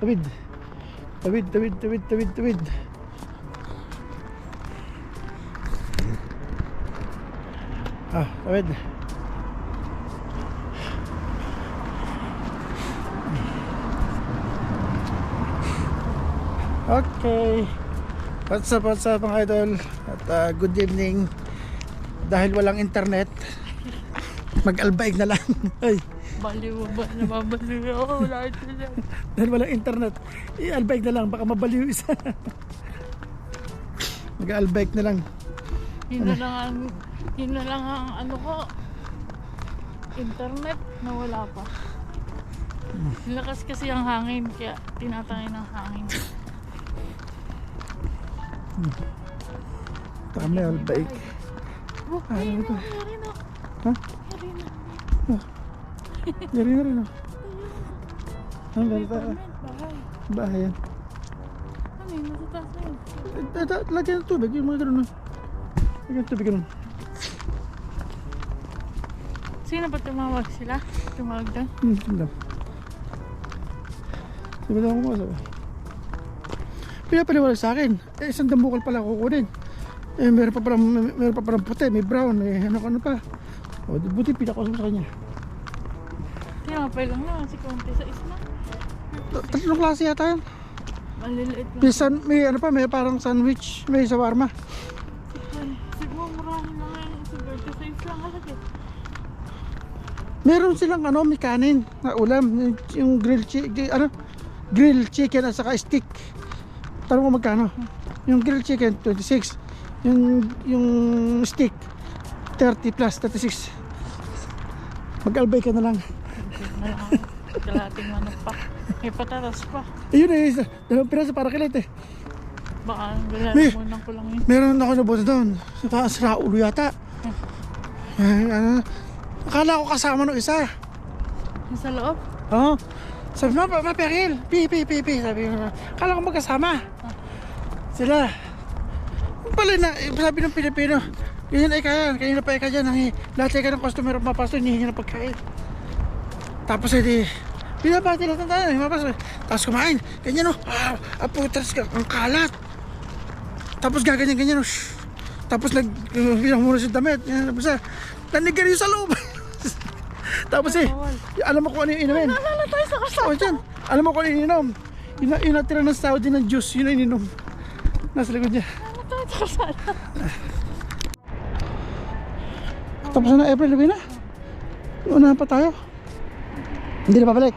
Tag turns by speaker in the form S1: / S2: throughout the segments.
S1: Tawid. Tawid, tawid, tawid, tawid, tawid. Tawid. Okay. What's up mga idol? At good evening. Dahil walang internet, mag-albaig na lang. Ay.
S2: Baliw ba? Nababaliw ako. Wala internet.
S1: Dahil walang internet, i-albaig na lang. Baka mabaliw isa. Mag-albaig na lang.
S2: Yun na lang ang ano ko. Internet na wala pa. Lakas kasi ang hangin. Kaya tinatangay ng hangin.
S1: Tama, albaig.
S2: Yari na.
S1: Ha?
S2: Yari na.
S1: Yari na rin, oh. Ang ganda.
S2: Bahay.
S1: Bahay yan.
S2: Ano yun? Nasa taas na yun.
S1: Lagyan ng tubig, yung mga ganun, oh. Lagyan ng tubig, ganun.
S2: Sino ba tumawag sila? Tumawag doon?
S1: Tingnan. Diba daw ako masabi? Pinapaliwala sa akin. Isang dambukal pala kukunin. Meron pa parang puti, may brown, ano pa. O, buti pinakausap sa kanya.
S2: Tinapay lang naman si Conte sa isla.
S1: Tatlong klase yata yan.
S2: Maliliit lang.
S1: May ano pa, may parang sandwich, may shawarma.
S2: Siguro marami na ngayon si Berto sa isla nga lagi.
S1: Meron silang may kanin na ulam, yung grilled chicken at saka steak. Tanong ko magkano? Yung grilled chicken 26, yung steak 30 plus 36. Mag-albay ka na lang.
S2: Kalating manok pa. May patatas pa.
S1: Ayun dalawang piraso para kilit eh.
S2: Baka lalamunan ko lang yun.
S1: Meron ako nabuto doon. Sa ulo yata. Akala ko kasama nung isa.
S2: Yung sa loob?
S1: Oo. Sabi mo, mapakil. Pi. Sabi ko, akala ko magkasama. Sila. Pala na, sabi ng Pilipino, ganyan ay kaya, kanina pa ay kaya dyan. Lahat ay ka ng customer mapasto, hinihingi ng pagkain. Tapos ay pinapati lang tayo, mapasto. Tapos kumain, ganyan o, putas ka, ang kalat. Tapos gaganyan-ganyan o, tapos nagbilang muna sa damit. Nanigarilyo sa loob. Tapos alam mo kung ano yung inumin.
S2: Nalala tayo sa kasama.
S1: Alam mo kung ano yung ininom. Yung natira ng Saudi ng juice, yun ang ininom. Nasa likod niya.
S2: Nalala tayo sa kasama.
S1: Tapos na April, labi na. Unahan pa tayo. Hindi na babalik.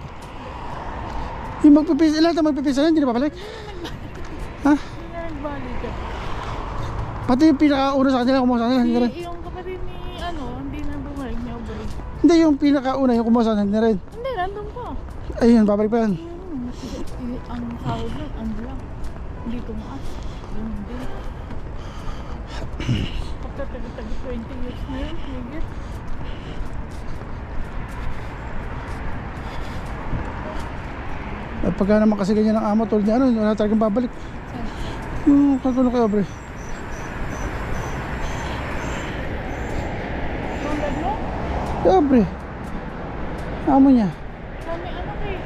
S1: Yung lahat ang magpipisa na, hindi na babalik. Ha?
S2: Hindi na nagbalik ka.
S1: Pati yung pinakauna sa kanila, kumuha sa kanila, hindi na rin.
S2: Yung kapatid ni hindi na bumalik niya balik.
S1: Hindi, yung pinakauna, yung kumuha sa kanila, hindi na rin.
S2: Hindi, nandun pa.
S1: Ayun, babalik pa yan.
S2: Ang sahod nun, ano lang. Hindi tumaas. Yun din. Pagkatagi-tagi 20 years na yun, higit.
S1: At pagka naman kasi ganyan ang amo, tulad niya, wala talagang babalik. Yung kagulo kay Aubrey.
S2: Tulad mo?
S1: Kay Aubrey. Amo niya.
S2: Kami anak eh.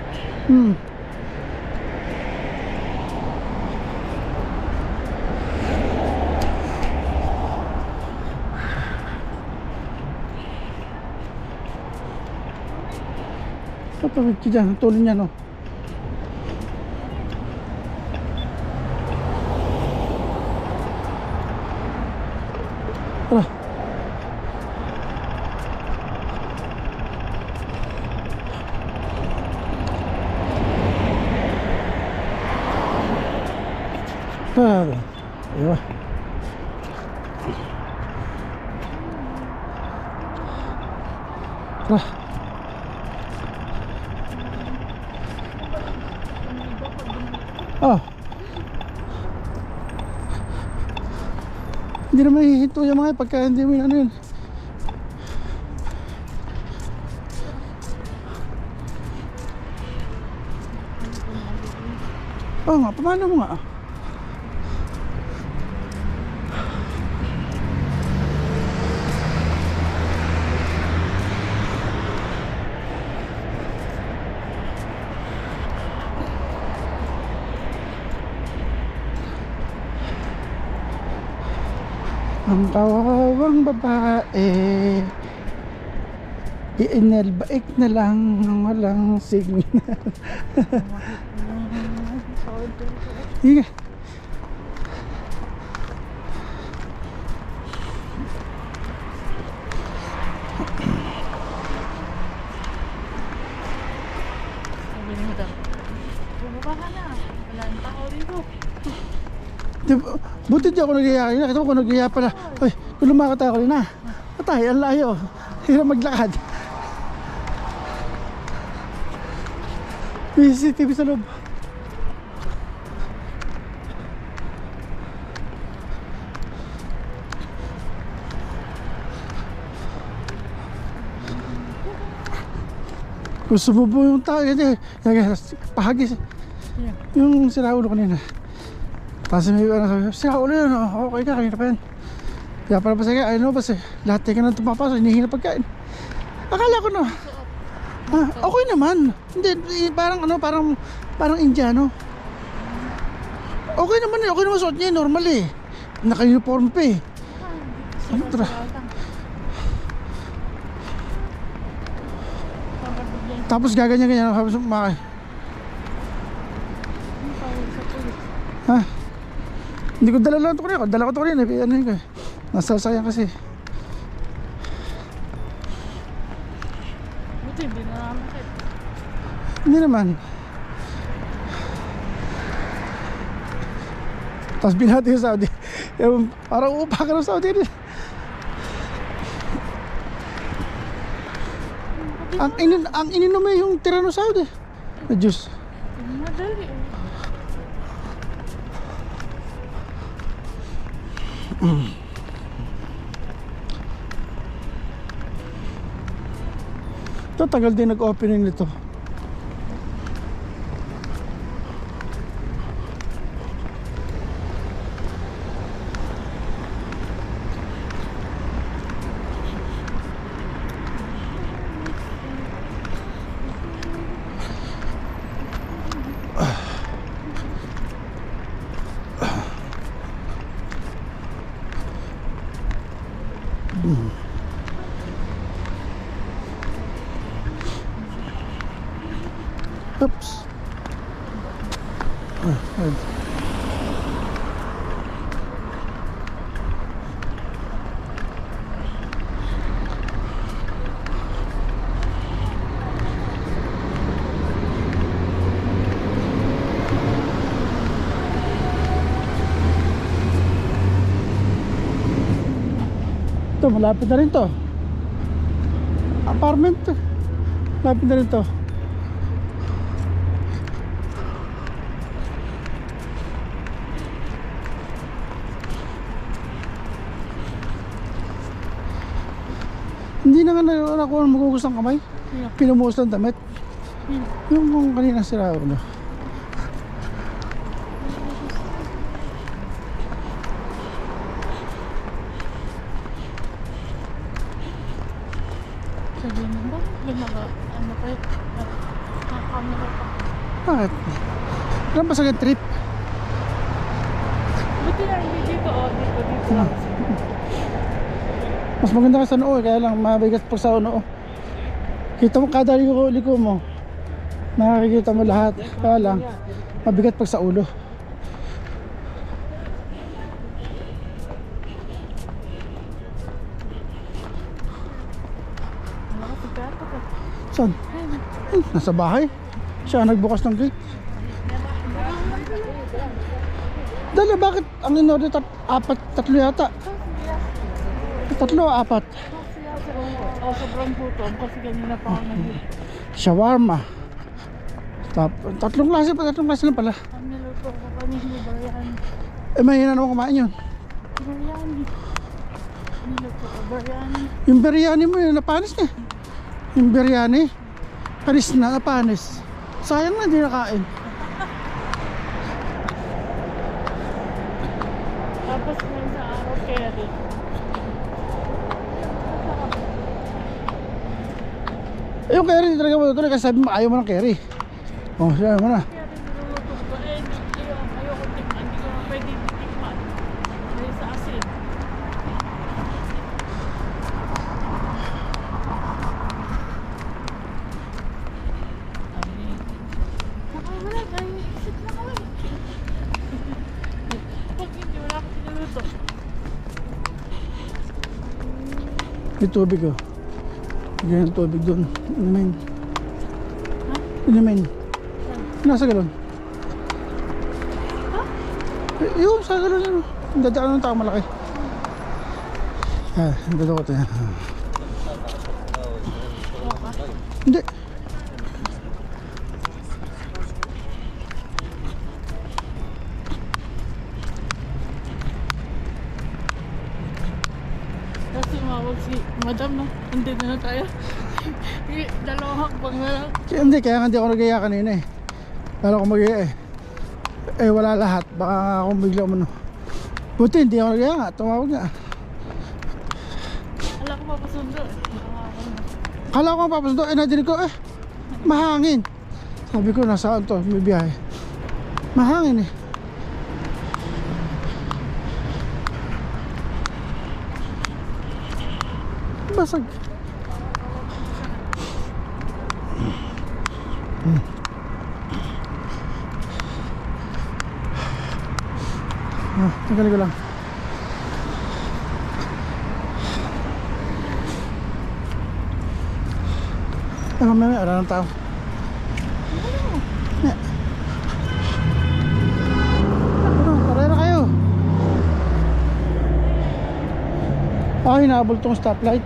S1: Kapag ka dyan, tulad niya, no? Tara. Ayun. Tara. Hindi naman hihinto yung mga pagka hindi mo ano yun. Oo nga, paano mo nga? Ang kawawang babae, iinelbaik na lang ng walang signal. Sige.
S2: Sabi ni madam, bumaba ka na. Wala nang tao dito.
S1: Buti di ako nag-iya kanina. Kita ko kung nag-iya pala. Uy, kung lumakad ako na. Patay, ang layo. Hirap maglakad. May CCTV sa loob. Kung sumubo yung tao, pahagis.
S2: Yeah.
S1: Yung siraulo kanina. Tapos may sabi, siraulo yun, oh, okay ka, kanina pa yan. Kaya pala pa sige, ayun o, kasi lahat ka nang tumapasok, hinihingi na pagkain. Akala ko no, okay naman. Hindi, parang Indiano. Okay naman suot niya, normal eh. Naka-uniform pa eh. Ano tra? Tapos gaganyan-ganyan, habang sumakay. Ha? Hindi ko dala lang ito kanina. Dala ko ito kanina. Ano yun kayo? Nasa sayang kasi.
S2: Buti, hindi na namakit.
S1: Hindi naman. Tapos binati yung Saudi. Parang upa ka ng Saudi rin. Ang ininom eh yung tira ng Saudi na juice.
S2: Madali eh.
S1: Ito tagal din nag-opening nito. Oops. Ayun. Ito, malapit na rin to. Apartment to. Malapit na rin to. Hindi na nga nakuha ng magugus ng kamay.
S2: Yeah.
S1: Pinumuhos ng damit.
S2: Yeah.
S1: Yung kanina sira ulo.
S2: Sabihin mo ba? Ano kayo? Nakakamera pa.
S1: Bakit? Alam ba sa trip?
S2: Buti na hindi dito. Dito lang.
S1: Mas maganda ka sa noo, kaya lang mabigat pag sa noo. Kita mo kada liko mo. Nakakikita mo lahat. Kaya lang mabigat pag sa ulo. Saan? Nasa bahay. Siya nagbukas ng gate. Dala, bakit ang inorder tatlo yata? Tatlo o apat?
S2: Sobrang gutom kasi kanina pa ako nag-eat.
S1: Shawarma. Tatlong klase lang pala.
S2: Ang niluto ko kanina, biryani.
S1: Eh, mahina naman kumain yun.
S2: Biryani. Niluto ko, biryani.
S1: Yung biryani mo yun, napanis niya. Yung biryani, panis na, napanis. Sayang na, hindi nakain.
S2: Tapos ngayon sa araw, curry.
S1: Yung curry, hindi talaga matutuloy kasi sabi mo ayaw mo ng curry. Oh, sabi mo na.
S2: Curry niluluto ko. Eh, ayoko tikman. Hindi ko na pwede tikman. Dahil sa asin.
S1: Yung tubig oh. Ganyan ang tubig doon. Inumin. Inumin. Nasa galon. Yung sa galon yun. Ang dadaan ng tao malaki. Ang dadaan ko ito. Hindi.
S2: Tapos tumawag si Madam, no? Andito na tayo. Dalawang hakbang na lang.
S1: Hindi, kaya nga hindi ako nagaya kanina eh. Kala ko magaya eh. Eh wala lahat. Baka nga ako bigla umano. Buti hindi ako nagaya nga. Tumawag nga.
S2: Wala ko papasundo.
S1: Kala ko papasundo. Eh nadinig ko eh. Mahangin. Sabi ko nasaan to. May biyahe. Mahangin eh. Basag. Tanggalin ko lang. Mamaya, wala ng tao. Parera kayo. Ay, hinabol tong stoplight.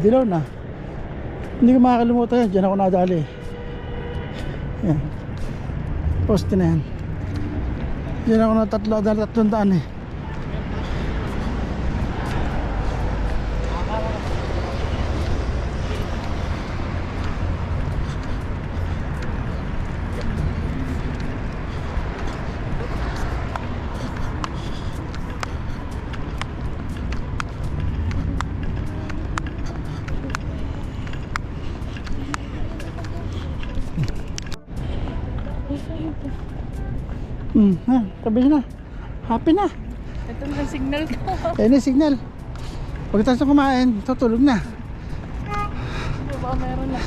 S1: Dilaw na. Hindi ko makakalimutan yan. Diyan ako nadali. Yan. Poste na yan. Diyan ako na tatlong daan eh. Tabi na. Happy na.
S2: Ito na signal ko.
S1: Ayun na signal. Pagkatapos na kumain, tutulog na.
S2: Hindi ba meron na?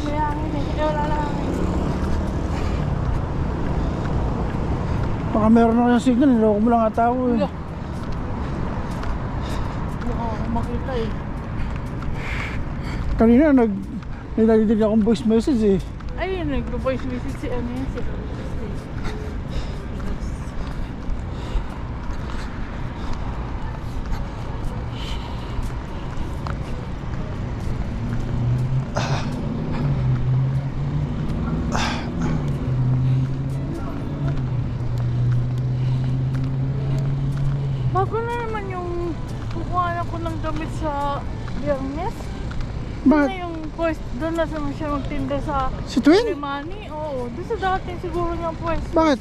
S2: May hangin eh. Kaya wala lang hangin.
S1: Baka meron na yung signal. Niloko mo lang ata ako eh.
S2: Hindi ko makita eh.
S1: Kanina nagdidig akong voice message eh.
S2: Ayun, nag-voice message si ano yan. Si bago na naman yung kukuha ko ng damit sa Biyernes. Doon
S1: Bakit?
S2: na yung pwesto, doon na naman siya magtinda sa
S1: Si Twin?
S2: Limani. Oo, doon sa dating siguro niyang pwesto.
S1: Bakit?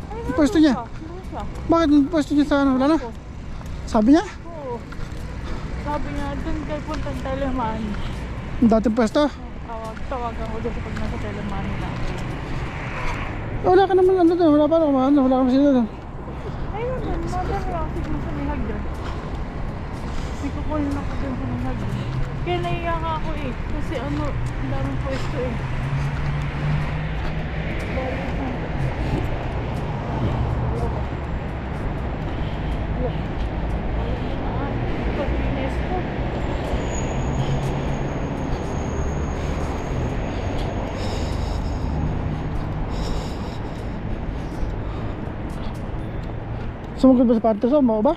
S2: Ay,
S1: Yung pwesto niya?
S2: Doon siya.
S1: Bakit yung pwesto niya sa ano? Wala na?
S2: Oo.
S1: Sabi niya?
S2: Oo. Sabi niya, doon kayo puntang Telemani.
S1: Yung dating pwesto?
S2: Tawagan ko doon pag nasa Telemani na.
S1: Wala ka naman ano doon. Wala pa ako ano. Wala ka naman sila doon.
S2: Ayun, doon. Madami ako siguro sa Mihag doon. Hindi ko kunin ako doon sa Mihag doon. Kaya naiya nga ako eh. Kasi ano, ang daming pwesto eh. Pag-inis ko.
S1: Sumugod ba sa pantas o? Mao ba?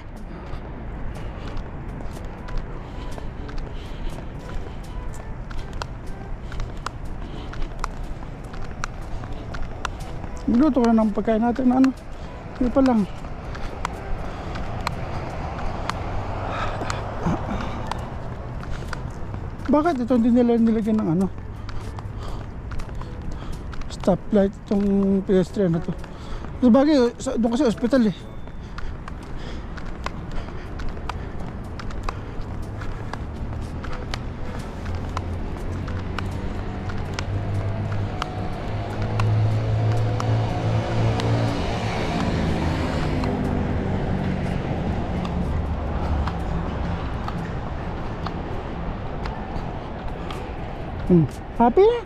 S1: Luto ka na ng pagkain natin na ano. Hindi pa lang. Bakit ito hindi nila nilagyan ng ano? Stoplight itong pedestrian na to. Sabagay, doon kasi hospital eh. Happy na?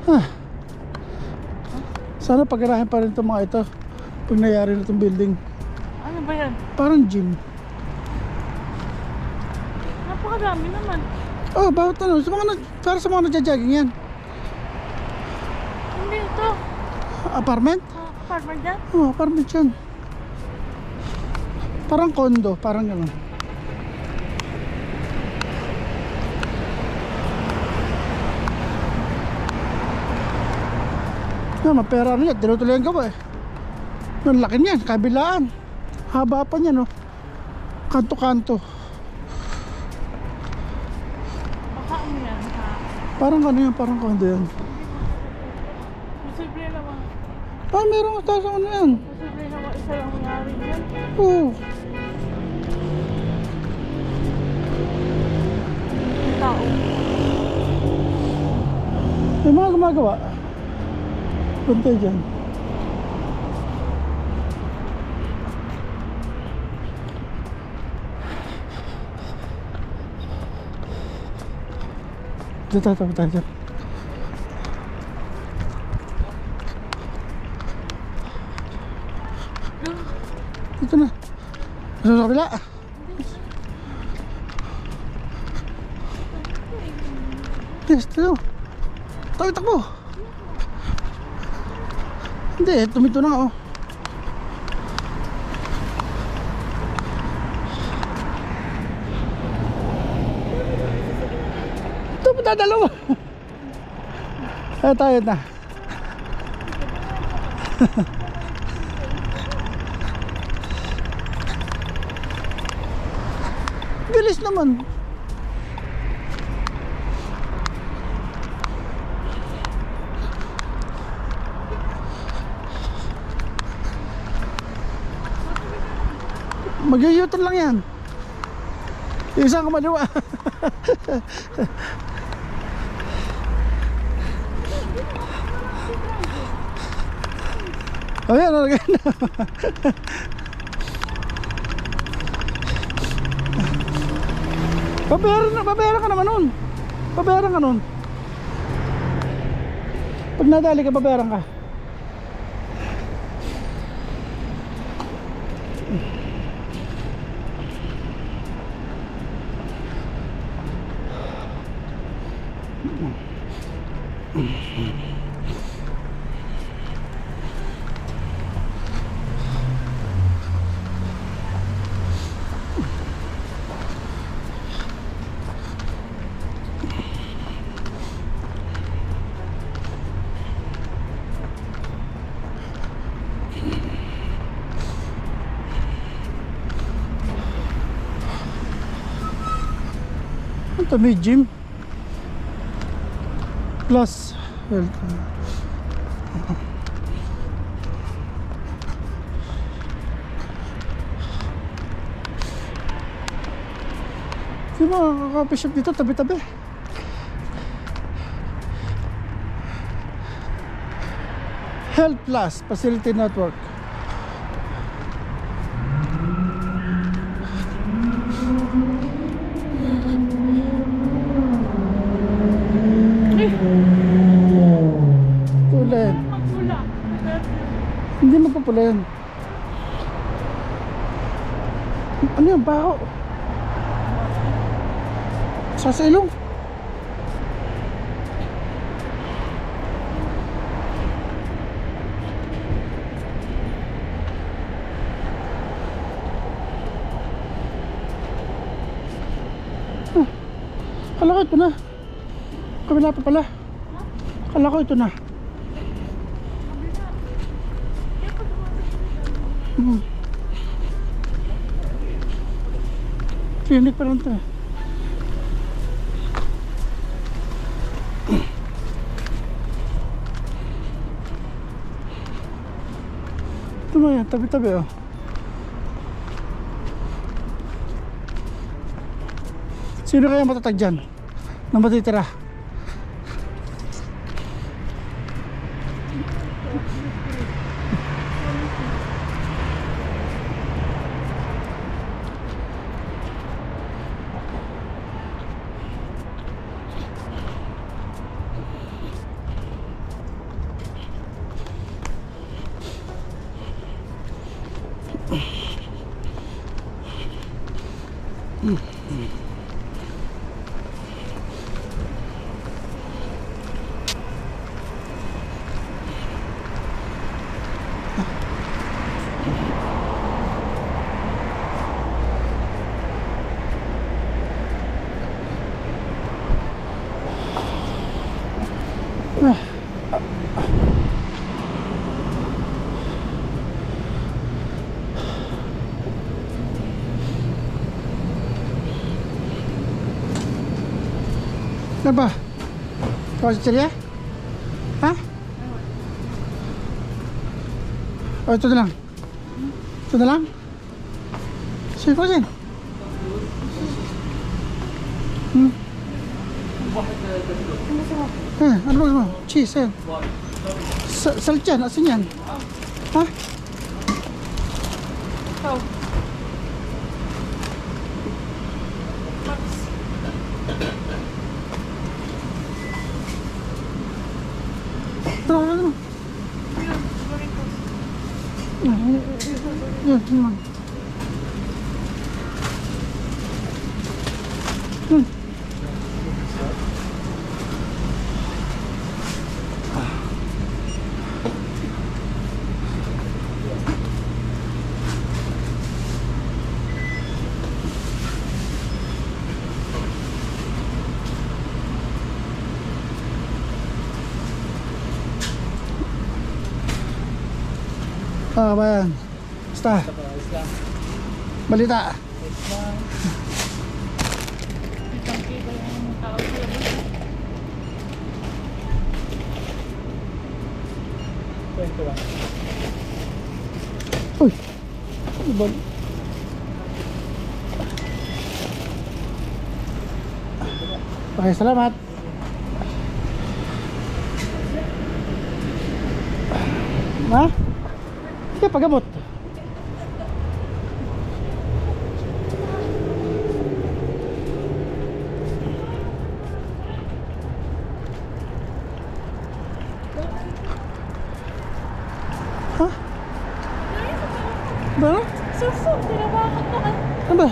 S1: Ah. Sana pagarahin pa rin itong mga ito pag nangyari na itong building.
S2: Ano ba yan?
S1: Parang gym.
S2: Napakadami naman.
S1: Oh, bakit ano? Para sa mga nagja-jogging yan.
S2: Hindi ito.
S1: Apartment?
S2: Apartment dyan?
S1: Oh, apartment yan. Parang condo, parang gano'n. Yan, mapera na yan. Tinutuloy ang gawa eh. Ang laki niyan, kabilaan. Haba pa niyan, no? Kanto-kanto.
S2: Baka ano yan, ha?
S1: Parang ano yan, parang condo yan.
S2: Posible naman.
S1: Ah, meron nga tayo sa ano yan.
S2: Posible naman isa lang nangyari yan.
S1: Oo.
S2: Yung tao.
S1: May mga gumagawa. Punta dyan. Dito tayo dyan. Dito na. Nasa sa kabila. Yes, dito. Takbo. Hindi, tumito na oh. Ito, patadalawa. Tayo na. Bilis naman. Mag-u-turn lang yan. Isang kamaliwa. Oh yan, nalagay na. Babayaran ka naman nun. Babayaran ka nun. Pag nadali ka, babayaran ka. Ito may gym plus health. Di ba coffee shop dito tabi-tabi? Health Plus Facility Network. Tulen.
S2: Magpula.
S1: Hindi magpapula yan. Ano yung baho? Sa ilong. Kala ko ito na. Kabila pa pala. Kala ko ito na. Clinic pa lang ito eh. Ito mo yan, tabi-tabi oh. Sino kaya matatag dyan na matitira? Ah. Ano ba? Kau ceria? Ha? Oh, ito na lang. Ito na lang? Sige ko din. Ano ba mo? Cheese, yan. Salt yan, asin yan. Ha?
S2: Ikaw.
S1: Ito, ano?
S2: Yun, Doritos.
S1: Yan. Ah, bayan. Basta. Balita.
S2: Kitang-kita yung tao sa labas.
S1: Uy. Ibon. Okay, salamat. Ha? Sige, pagamot. Ha? Ba?
S2: Suso, tinabakan na.
S1: Ano ba?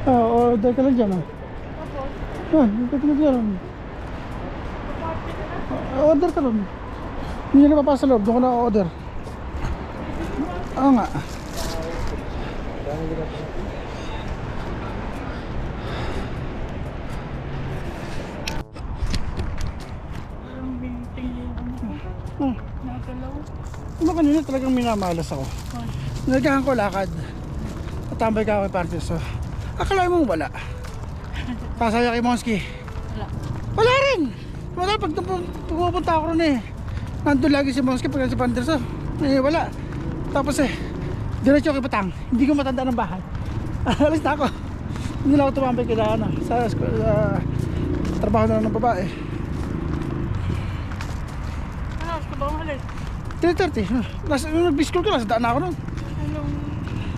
S1: Order ka lang dyan, ah.
S2: Tapos,
S1: Ito ka lang dyan.
S2: party ka na.
S1: Order ka lang. Hindi na papasa loob, doon ko na order. Oo nga.
S2: Parang binting yung ano ko.
S1: Hmm.
S2: Nagalaw.
S1: Ano kanina talagang minamalas ako.
S2: Ay,
S1: Nagahan ko lakad. Natambay ka ako kay partner. So, akala mo wala. Pasaya kay Monsky.
S2: wala.
S1: Wala rin. Wala pag pupunta ako ron eh. Nandun lagi si Monsky pag si partner. So, wala. Tapos diretso kay Batang. Hindi ko matanda ng bahay. Alis na ako. Hindi na ako tumambay kaya ano, sa trabaho na lang ng babae.
S2: Ano, gusto ba umalis?
S1: 3:30. Nag-biscol ka lang. Sa daan na ako nun.
S2: Anong,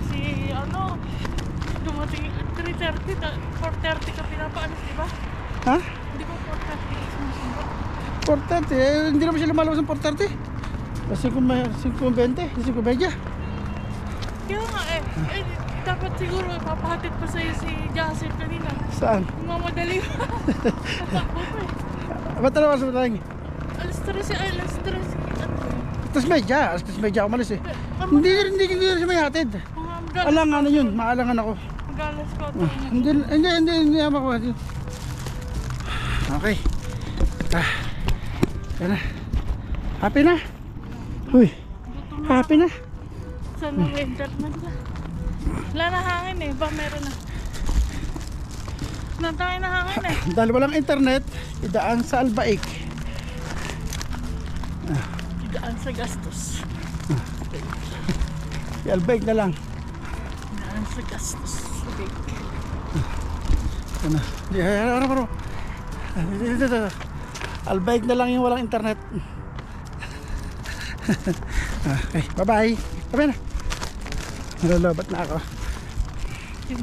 S2: si, ano, dumating 3:30, 4:30 ka pinapaalis, di ba?
S1: Ha?
S2: Hindi ba 4:30 ka sumusunod?
S1: 4:30. Hindi naman siya lumalabas ng 4:30. Kasi 5:20. 5:20.
S2: Kaya nga dapat siguro ipapahatid pa sa'yo si Jacen kanina.
S1: Saan?
S2: Mamadali pa. Natakbo pa
S1: Ba't na naman sa matangin?
S2: Alas 3.
S1: Tapos medya ako malis eh. Hindi siya may hatid.
S2: Mga
S1: Alangan yun, maalangan ako.
S2: magalas ko.
S1: Hindi ako. Okay. Yan na. Happy na? Uy, happy na?
S2: Sana may internet na. Wala na hangin eh. Ba meron na. Nantangin na hangin eh.
S1: Dahil walang internet, idaan sa Albaik.
S2: Idaan sa gastos.
S1: Si Albaik na lang.
S2: Idaan sa gastos. Okay.
S1: Ano? Dito. Albaik na lang yung walang internet. Okay, bye-bye. Bye na. Nalalabat na ako.
S2: Yung